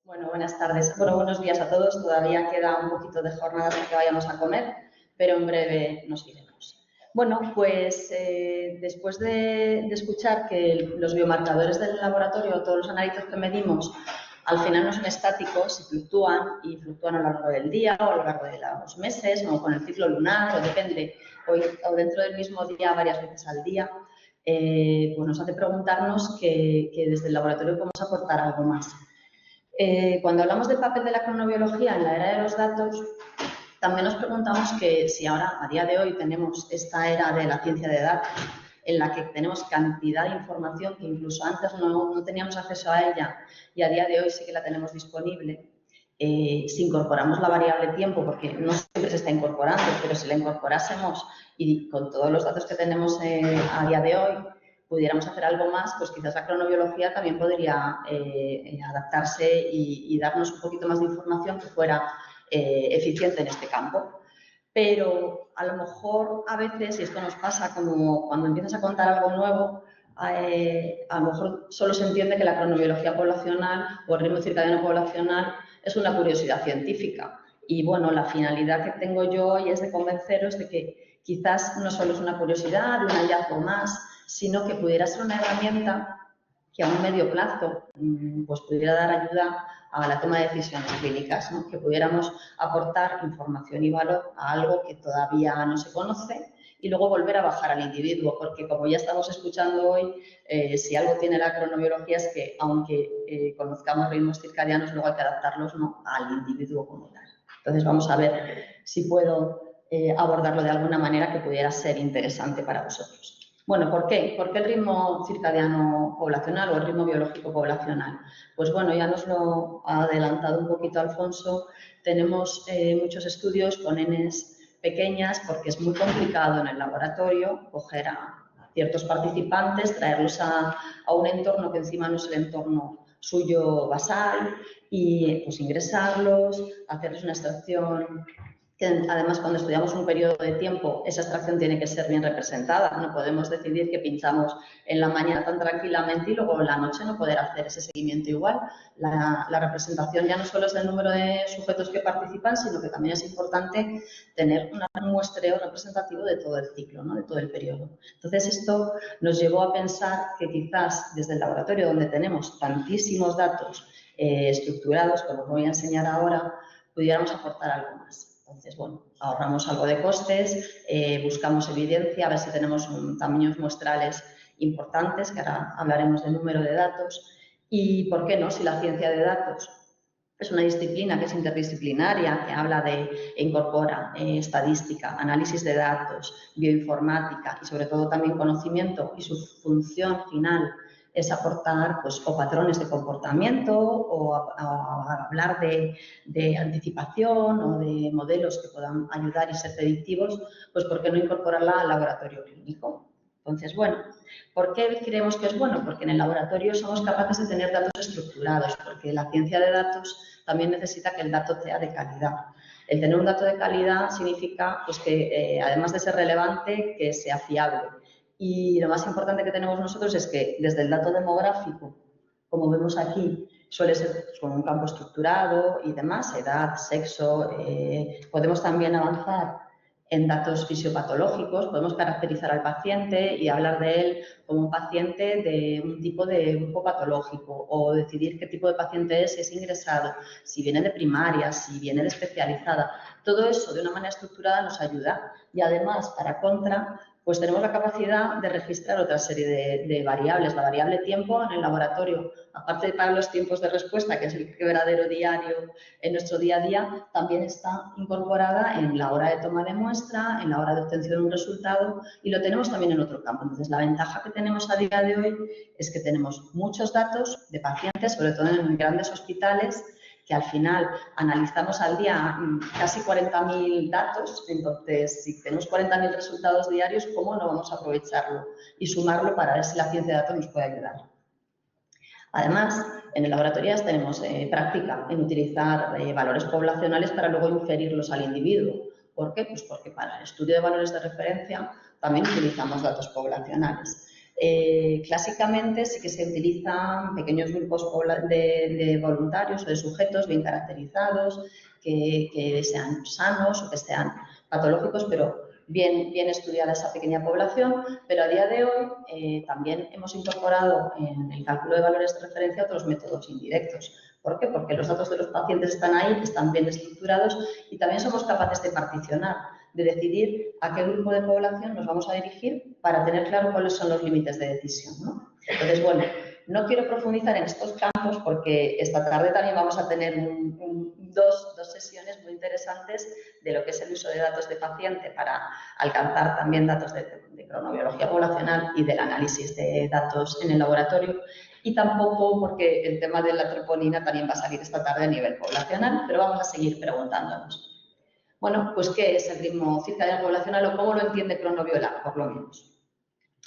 Bueno, buenas tardes. Bueno, buenos días a todos. Todavía queda un poquito de jornada hasta que vayamos a comer, pero en breve nos iremos. Bueno, pues después de escuchar que los biomarcadores del laboratorio, todos los análisis que medimos, al final no son estáticos y fluctúan a lo largo del día o a lo largo de los meses o con el ciclo lunar o depende, o dentro del mismo día varias veces al día, pues nos hace preguntarnos que desde el laboratorio podemos aportar algo más. Cuando hablamos del papel de la cronobiología en la era de los datos, también nos preguntamos que si ahora, a día de hoy, tenemos esta era de la ciencia de datos, en la que tenemos cantidad de información que incluso antes no teníamos acceso a ella y a día de hoy sí que la tenemos disponible, si incorporamos la variable tiempo, porque no siempre se está incorporando, pero si la incorporásemos y con todos los datos que tenemos a día de hoy, pudiéramos hacer algo más, pues quizás la cronobiología también podría adaptarse y darnos un poquito más de información que fuera eficiente en este campo. Pero a lo mejor a veces, y esto nos pasa como cuando empiezas a contar algo nuevo, a lo mejor solo se entiende que la cronobiología poblacional o el ritmo circadiano poblacional es una curiosidad científica. Y bueno, la finalidad que tengo yo hoy es de convenceros de que quizás no solo es una curiosidad, un hallazgo más, sino que pudiera ser una herramienta que a un medio plazo pues pudiera dar ayuda a la toma de decisiones clínicas, ¿no? Que pudiéramos aportar información y valor a algo que todavía no se conoce y luego volver a bajar al individuo, porque como ya estamos escuchando hoy, si algo tiene la cronobiología es que aunque conozcamos ritmos circadianos, luego hay que adaptarlos, ¿no?, al individuo como tal. Entonces vamos a ver si puedo abordarlo de alguna manera que pudiera ser interesante para vosotros. Bueno, ¿por qué? ¿Por qué el ritmo circadiano poblacional o el ritmo biológico poblacional? Pues bueno, ya nos lo ha adelantado un poquito Alfonso. Tenemos muchos estudios con Ns pequeñas porque es muy complicado en el laboratorio coger a ciertos participantes, traerlos a un entorno que encima no es el entorno suyo basal y pues ingresarlos, hacerles una extracción que además cuando estudiamos un periodo de tiempo esa extracción tiene que ser bien representada. No podemos decidir que pinchamos en la mañana tan tranquilamente y luego en la noche no poder hacer ese seguimiento igual. La representación ya no solo es del número de sujetos que participan, sino que también es importante tener un muestreo representativo de todo el ciclo, ¿no?, de todo el periodo. Entonces esto nos llevó a pensar que quizás desde el laboratorio, donde tenemos tantísimos datos estructurados, como os voy a enseñar ahora, pudiéramos aportar algo más. Entonces, bueno, ahorramos algo de costes, buscamos evidencia, a ver si tenemos tamaños muestrales importantes, que ahora hablaremos del número de datos. Y, ¿por qué no? Si la ciencia de datos es una disciplina que es interdisciplinaria, que habla e incorpora estadística, análisis de datos, bioinformática y, sobre todo, también conocimiento, y su función final es aportar pues, o patrones de comportamiento o a hablar de anticipación o de modelos que puedan ayudar y ser predictivos, pues ¿por qué no incorporarla al laboratorio clínico? Entonces, bueno, ¿por qué creemos que es bueno? Porque en el laboratorio somos capaces de tener datos estructurados, porque la ciencia de datos también necesita que el dato sea de calidad. El tener un dato de calidad significa pues, que, además de ser relevante, que sea fiable. Y lo más importante que tenemos nosotros es que desde el dato demográfico, como vemos aquí, suele ser con un campo estructurado y demás, edad, sexo, podemos también avanzar en datos fisiopatológicos, podemos caracterizar al paciente y hablar de él como un paciente de un tipo de grupo patológico o decidir qué tipo de paciente es, si es ingresado, si viene de primaria, si viene de especializada. Todo eso de una manera estructurada nos ayuda y además, para contra, pues tenemos la capacidad de registrar otra serie de variables. La variable tiempo en el laboratorio, aparte de para los tiempos de respuesta, que es el quebradero diario en nuestro día a día, también está incorporada en la hora de toma de muestra, en la hora de obtención de un resultado y lo tenemos también en otro campo. Entonces, la ventaja que tenemos a día de hoy es que tenemos muchos datos de pacientes, sobre todo en grandes hospitales, que al final analizamos al día casi 40.000 datos. Entonces, si tenemos 40.000 resultados diarios, ¿cómo no vamos a aprovecharlo y sumarlo para ver si la ciencia de datos nos puede ayudar? Además, en el laboratorio tenemos práctica en utilizar valores poblacionales para luego inferirlos al individuo. ¿Por qué? Pues porque para el estudio de valores de referencia también utilizamos datos poblacionales. Clásicamente sí que se utilizan pequeños grupos de voluntarios o de sujetos bien caracterizados, que sean sanos o que sean patológicos, pero bien estudiada esa pequeña población, pero a día de hoy también hemos incorporado en el cálculo de valores de referencia otros métodos indirectos. ¿Por qué? Porque los datos de los pacientes están ahí, están bien estructurados y también somos capaces de particionar, de decidir a qué grupo de población nos vamos a dirigir para tener claro cuáles son los límites de decisión, ¿no? Entonces, bueno, no quiero profundizar en estos campos porque esta tarde también vamos a tener dos sesiones muy interesantes de lo que es el uso de datos de paciente para alcanzar también datos de cronobiología poblacional y del análisis de datos en el laboratorio. Y tampoco porque el tema de la troponina también va a salir esta tarde a nivel poblacional, pero vamos a seguir preguntándonos. Bueno, pues ¿qué es el ritmo circadiano poblacional o cómo lo entiende Cronobiolab, por lo menos?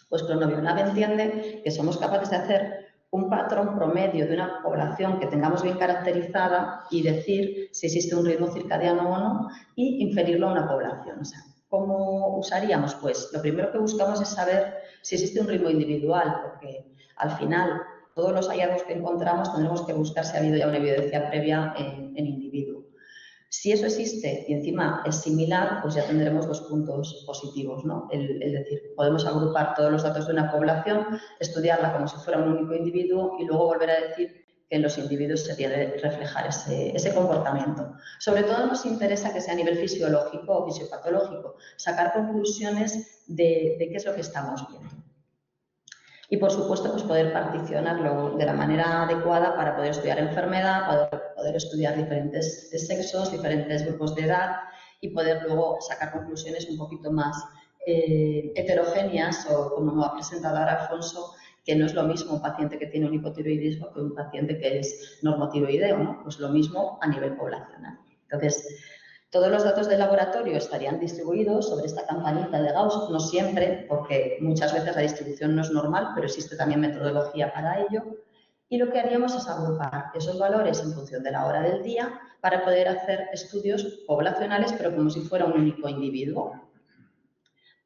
Pues Cronobiolab entiende que somos capaces de hacer un patrón promedio de una población que tengamos bien caracterizada y decir si existe un ritmo circadiano o no y inferirlo a una población. O sea, ¿cómo usaríamos? Pues lo primero que buscamos es saber si existe un ritmo individual, porque al final todos los hallazgos que encontramos tendremos que buscar si ha habido ya una evidencia previa en individuo. Si eso existe y encima es similar, pues ya tendremos dos puntos positivos, ¿no? Es decir, podemos agrupar todos los datos de una población, estudiarla como si fuera un único individuo y luego volver a decir que en los individuos se tiene que reflejar ese comportamiento. Sobre todo nos interesa que sea a nivel fisiológico o fisiopatológico, sacar conclusiones de qué es lo que estamos viendo. Y, por supuesto, pues poder particionarlo de la manera adecuada para poder estudiar enfermedad, para poder estudiar diferentes sexos, diferentes grupos de edad y poder luego sacar conclusiones un poquito más heterogéneas o, como me ha presentado ahora Alfonso, que no es lo mismo un paciente que tiene un hipotiroidismo que un paciente que es normotiroideo, ¿no? Pues lo mismo a nivel poblacional. Entonces, todos los datos del laboratorio estarían distribuidos sobre esta campanita de Gauss, no siempre, porque muchas veces la distribución no es normal, pero existe también metodología para ello. Y lo que haríamos es agrupar esos valores en función de la hora del día para poder hacer estudios poblacionales, pero como si fuera un único individuo.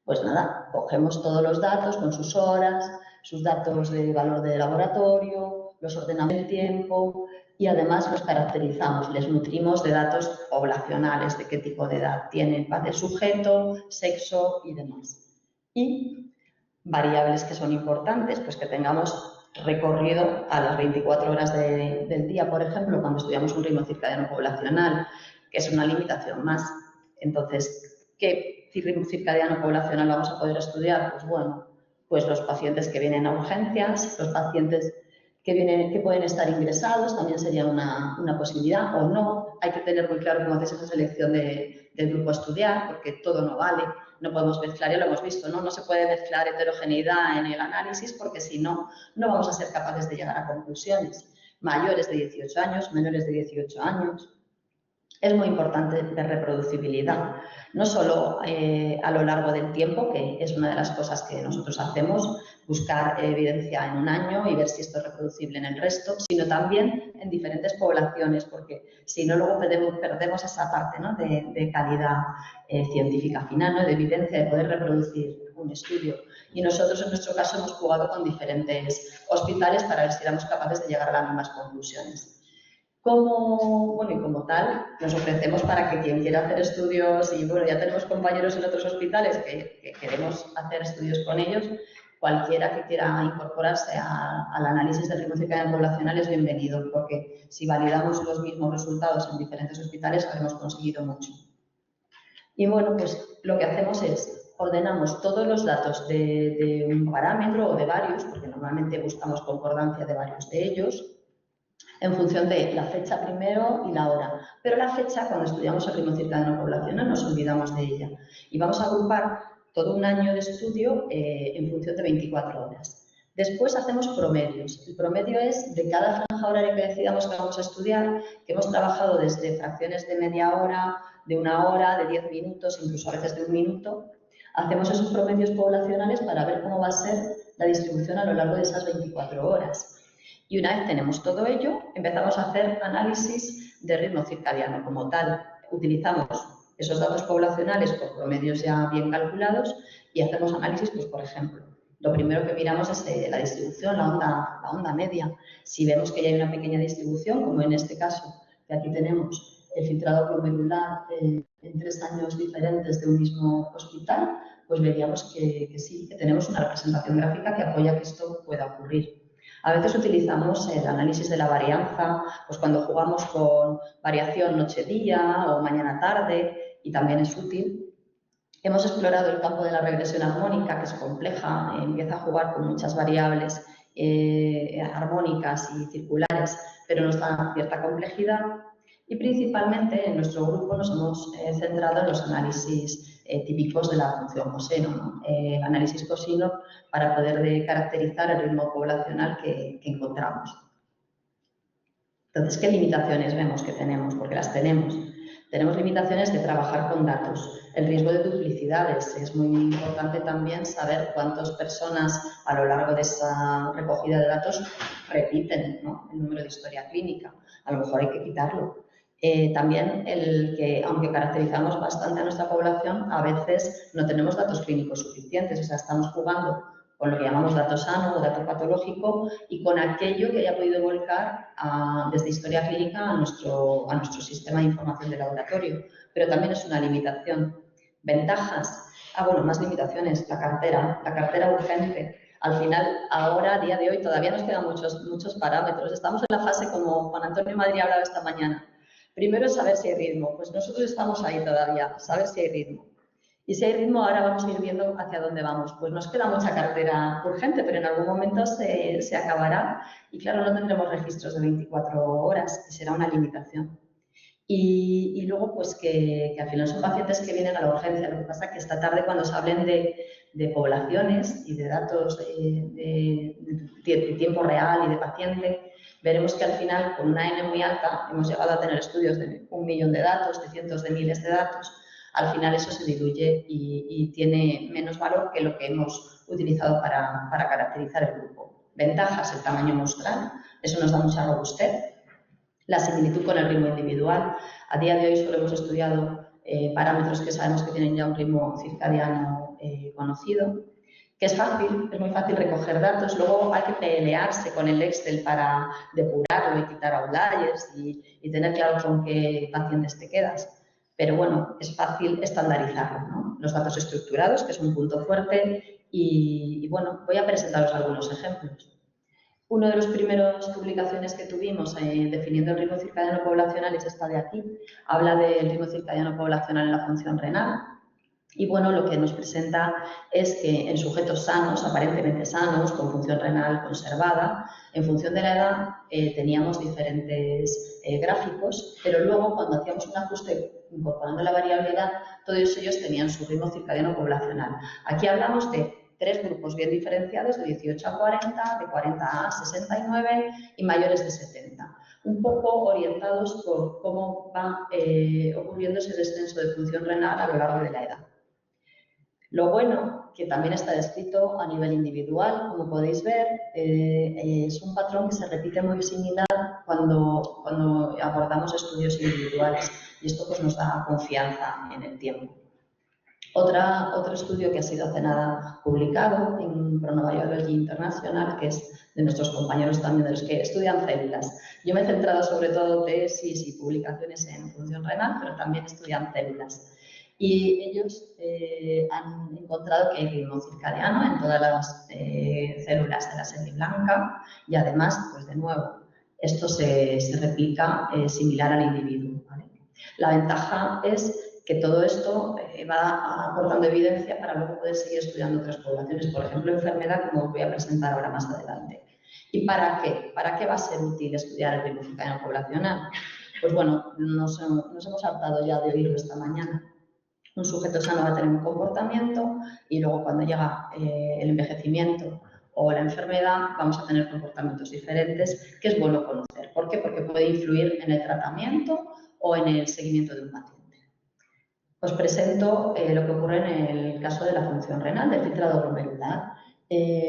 Pues nada, cogemos todos los datos con sus horas, sus datos de valor de laboratorio, los ordenamos en tiempo y además los caracterizamos, les nutrimos de datos poblacionales, de qué tipo de edad tiene el sujeto, sexo y demás. Y variables que son importantes, pues que tengamos recorrido a las 24 horas del día, por ejemplo, cuando estudiamos un ritmo circadiano poblacional, que es una limitación más. Entonces, ¿qué ritmo circadiano poblacional vamos a poder estudiar? Pues bueno, pues los pacientes que vienen a urgencias, los pacientes que pueden estar ingresados, también sería una posibilidad, o no. Hay que tener muy claro cómo haces esa selección del grupo a estudiar, porque todo no vale. No podemos mezclar, ya lo hemos visto, ¿no? No se puede mezclar heterogeneidad en el análisis porque si no, no vamos a ser capaces de llegar a conclusiones. Mayores de 18 años, menores de 18 años. Es muy importante de reproducibilidad, no solo a lo largo del tiempo, que es una de las cosas que nosotros hacemos, buscar evidencia en un año y ver si esto es reproducible en el resto, sino también en diferentes poblaciones, porque si no luego perdemos esa parte, ¿no?, de calidad científica final, ¿no?, de evidencia, de poder reproducir un estudio. Y nosotros en nuestro caso hemos jugado con diferentes hospitales para ver si éramos capaces de llegar a las mismas conclusiones. Como tal, nos ofrecemos para que quien quiera hacer estudios, y bueno, ya tenemos compañeros en otros hospitales que queremos hacer estudios con ellos, cualquiera que quiera incorporarse al análisis del ritmo circadiano poblacional es bienvenido, porque si validamos los mismos resultados en diferentes hospitales habremos conseguido mucho. Y bueno, pues lo que hacemos es ordenamos todos los datos de un parámetro o de varios, porque normalmente buscamos concordancia de varios de ellos, en función de la fecha primero y la hora. Pero la fecha, cuando estudiamos el ritmo circadiano poblacional, nos olvidamos de ella. Y vamos a agrupar todo un año de estudio en función de 24 horas. Después hacemos promedios. El promedio es de cada franja horaria que decidamos que vamos a estudiar, que hemos trabajado desde fracciones de media hora, de una hora, de 10 minutos, incluso a veces de un minuto. Hacemos esos promedios poblacionales para ver cómo va a ser la distribución a lo largo de esas 24 horas. Y una vez tenemos todo ello, empezamos a hacer análisis de ritmo circadiano como tal. Utilizamos esos datos poblacionales por promedios ya bien calculados y hacemos análisis, pues, por ejemplo, Lo primero que miramos es la distribución, la onda media. Si vemos que ya hay una pequeña distribución, como en este caso, que aquí tenemos el filtrado glomerular en 3 años diferentes de un mismo hospital, pues veríamos que sí, que tenemos una representación gráfica que apoya que esto pueda ocurrir. A veces utilizamos el análisis de la varianza, pues cuando jugamos con variación noche-día o mañana-tarde, y también es útil. Hemos explorado el campo de la regresión armónica, que es compleja, empieza a jugar con muchas variables armónicas y circulares, pero nos da cierta complejidad. Y principalmente en nuestro grupo nos hemos centrado en los análisis típicos de la función coseno, ¿no? El análisis cosino para poder caracterizar el ritmo poblacional que encontramos. Entonces, ¿qué limitaciones vemos que tenemos? Porque las tenemos. Tenemos limitaciones de trabajar con datos. El riesgo de duplicidades. Es muy importante también saber cuántas personas a lo largo de esa recogida de datos repiten, ¿no?, el número de historia clínica. A lo mejor hay que quitarlo. También el que, aunque caracterizamos bastante a nuestra población, a veces no tenemos datos clínicos suficientes. O sea, estamos jugando con lo que llamamos dato sano o dato patológico y con aquello que haya podido volcar desde historia clínica a nuestro sistema de información de laboratorio. Pero también es una limitación. Ventajas. Bueno, más limitaciones. La cartera urgente. Al final, ahora, a día de hoy, todavía nos quedan muchos parámetros. Estamos en la fase, como Juan Antonio Madrid hablaba esta mañana. Primero es saber si hay ritmo. Pues nosotros estamos ahí todavía, saber si hay ritmo. Y si hay ritmo, ahora vamos a ir viendo hacia dónde vamos. Pues nos queda mucha cartera urgente, pero en algún momento se acabará y, claro, no tendremos registros de 24 horas y será una limitación. Y luego, pues que al final son pacientes que vienen a la urgencia. Lo que pasa es que esta tarde, cuando se hablen de poblaciones y de datos de tiempo real y de paciente, veremos que al final, con una N muy alta, hemos llegado a tener estudios de 1 millón de datos, de cientos de miles de datos. Al final eso se diluye y tiene menos valor que lo que hemos utilizado para caracterizar el grupo. Ventajas, el tamaño muestral, eso nos da mucha robustez. La similitud con el ritmo individual. A día de hoy solo hemos estudiado parámetros que sabemos que tienen ya un ritmo circadiano conocido, que es muy fácil recoger datos. Luego hay que pelearse con el Excel para depurarlo y quitar outliers y tener claro con qué pacientes te quedas. Pero bueno, es fácil estandarizarlo, ¿no? Los datos estructurados, que es un punto fuerte, y bueno, voy a presentaros algunos ejemplos. Una de las primeras publicaciones que tuvimos definiendo el ritmo circadiano poblacional es esta de aquí. Habla del ritmo circadiano poblacional en la función renal. Y bueno, lo que nos presenta es que en sujetos sanos, aparentemente sanos, con función renal conservada, en función de la edad teníamos diferentes gráficos, pero luego cuando hacíamos un ajuste incorporando la variable edad, todos ellos tenían su ritmo circadiano poblacional. Aquí hablamos de 3 grupos bien diferenciados, de 18 a 40, de 40 a 69 y mayores de 70. Un poco orientados por cómo va ocurriendo ese descenso de función renal a lo largo de la edad. Lo bueno, que también está descrito a nivel individual, como podéis ver, es un patrón que se repite muy similar cuando abordamos estudios individuales y esto pues nos da confianza en el tiempo. Otro estudio que ha sido hace nada publicado en Chronobiology International, que es de nuestros compañeros también, de los que estudian células. Yo me he centrado sobre todo tesis y publicaciones en función renal, pero también estudian células. Y ellos han encontrado que hay ritmo circadiano en todas las células de la serie blanca y además, pues de nuevo, esto se replica similar al individuo, ¿vale? La ventaja es que todo esto va aportando evidencia para luego poder seguir estudiando otras poblaciones, por ejemplo, enfermedad, como os voy a presentar ahora más adelante. ¿Y para qué? ¿Para qué va a ser útil estudiar el ritmo circadiano poblacional? Pues bueno, nos hemos hartado ya de oírlo esta mañana. Un sujeto sano va a tener un comportamiento y luego cuando llega el envejecimiento o la enfermedad vamos a tener comportamientos diferentes que es bueno conocer. ¿Por qué? Porque puede influir en el tratamiento o en el seguimiento de un paciente. Os presento lo que ocurre en el caso de la función renal, del filtrado glomerular.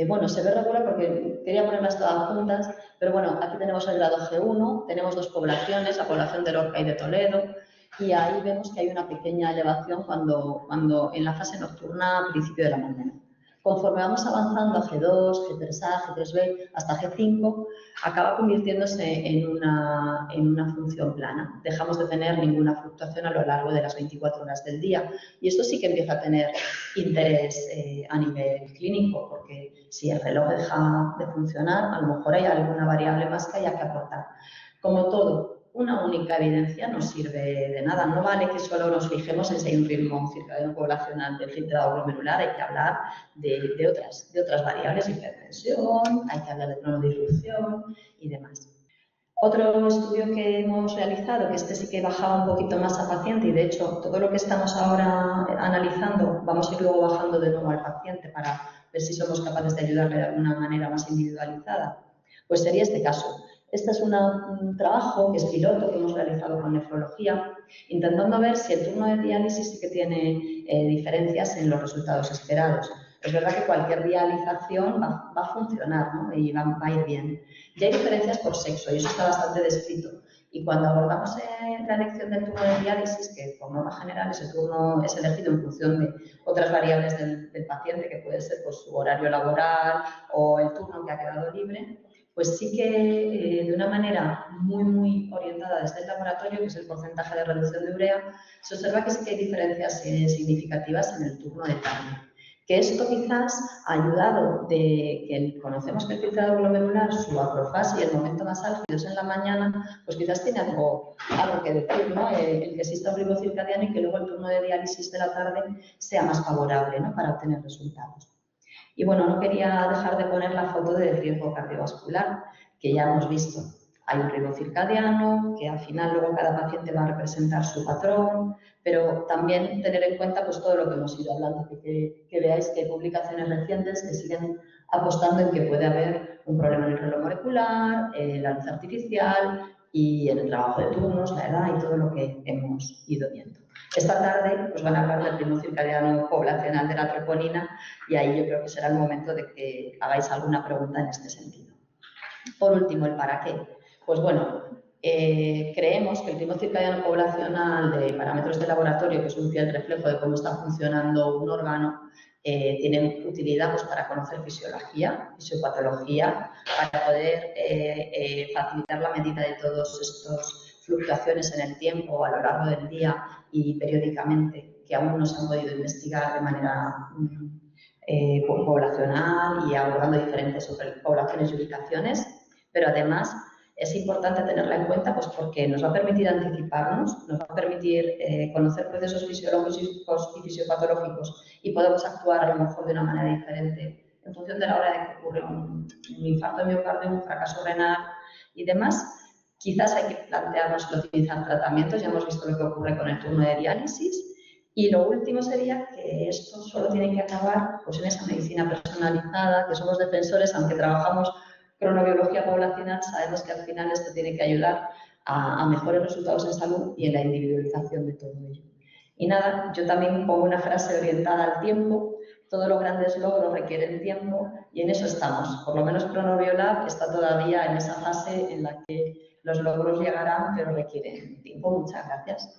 Bueno, se ve regular porque quería ponerlas todas juntas, pero bueno, aquí tenemos el grado G1, tenemos 2 poblaciones, la población de Lorca y de Toledo, y ahí vemos que hay una pequeña elevación cuando en la fase nocturna a principio de la mañana. Conforme vamos avanzando a G2, G3A, G3B hasta G5, acaba convirtiéndose en una función plana. Dejamos de tener ninguna fluctuación a lo largo de las 24 horas del día. Y esto sí que empieza a tener interés a nivel clínico, porque si el reloj deja de funcionar, a lo mejor hay alguna variable más que haya que aportar. Como todo, una única evidencia no sirve de nada. No vale que solo nos fijemos en si hay un ritmo circadiano poblacional del filtrado glomerular. Hay que hablar de otras variables, hipertensión, hay que hablar de cronodirrupción y demás. Otro estudio que hemos realizado, que este sí que bajaba un poquito más a paciente, y de hecho todo lo que estamos ahora analizando vamos a ir luego bajando de nuevo al paciente para ver si somos capaces de ayudarle de alguna manera más individualizada, pues sería este caso. Este es un trabajo que es piloto que hemos realizado con nefrología, intentando ver si el turno de diálisis sí que tiene diferencias en los resultados esperados. Es verdad que cualquier dialización va a funcionar, ¿no? Y va a ir bien. Y hay diferencias por sexo y eso está bastante descrito. Y cuando abordamos la elección del turno de diálisis, que por norma general ese turno es elegido en función de otras variables del paciente, que puede ser pues, su horario laboral o el turno que ha quedado libre, pues sí que de una manera muy orientada desde el laboratorio, que es el porcentaje de reducción de urea, se observa que sí que hay diferencias significativas en el turno de tarde. Que esto quizás ha ayudado de que conocemos que el filtrado glomerular, su acrofasia y el momento más álgido es en la mañana, pues quizás tiene algo que decir, ¿no? El que exista un ritmo circadiano y que luego el turno de diálisis de la tarde sea más favorable, ¿no? Para obtener resultados. Y bueno, no quería dejar de poner la foto del riesgo cardiovascular, que ya hemos visto. Hay un ritmo circadiano, que al final luego cada paciente va a representar su patrón, pero también tener en cuenta pues, todo lo que hemos ido hablando, que veáis que hay publicaciones recientes que siguen apostando en que puede haber un problema en el reloj molecular, la luz artificial y en el trabajo de turnos, la edad y todo lo que hemos ido viendo. Esta tarde pues, van a hablar del ritmo circadiano poblacional de la troponina y ahí yo creo que será el momento de que hagáis alguna pregunta en este sentido. Por último, el para qué. Pues bueno, creemos que el ritmo circadiano poblacional de parámetros de laboratorio, que es un fiel reflejo de cómo está funcionando un órgano, tiene utilidad pues, para conocer fisiología, fisiopatología, para poder facilitar la medida de todas estas fluctuaciones en el tiempo a lo largo del día y periódicamente, que aún no se han podido investigar de manera poblacional y abordando diferentes poblaciones y ubicaciones, pero además es importante tenerla en cuenta pues, porque nos va a permitir anticiparnos, nos va a permitir conocer procesos fisiológicos y fisiopatológicos y podemos actuar a lo mejor de una manera diferente en función de la hora de que ocurre un infarto de miocardio, un fracaso renal y demás. Quizás hay que plantearnos que optimizar tratamientos, ya hemos visto lo que ocurre con el turno de diálisis. Y lo último sería que esto solo tiene que acabar pues, en esa medicina personalizada, que somos defensores, aunque trabajamos cronobiología poblacional, sabemos que al final esto tiene que ayudar a mejores resultados en salud y en la individualización de todo ello. Y nada, yo también pongo una frase orientada al tiempo. Todos los grandes logros requieren tiempo y en eso estamos. Por lo menos Cronobiolab está todavía en esa fase en la que los logros llegarán, pero requieren tiempo. Muchas gracias.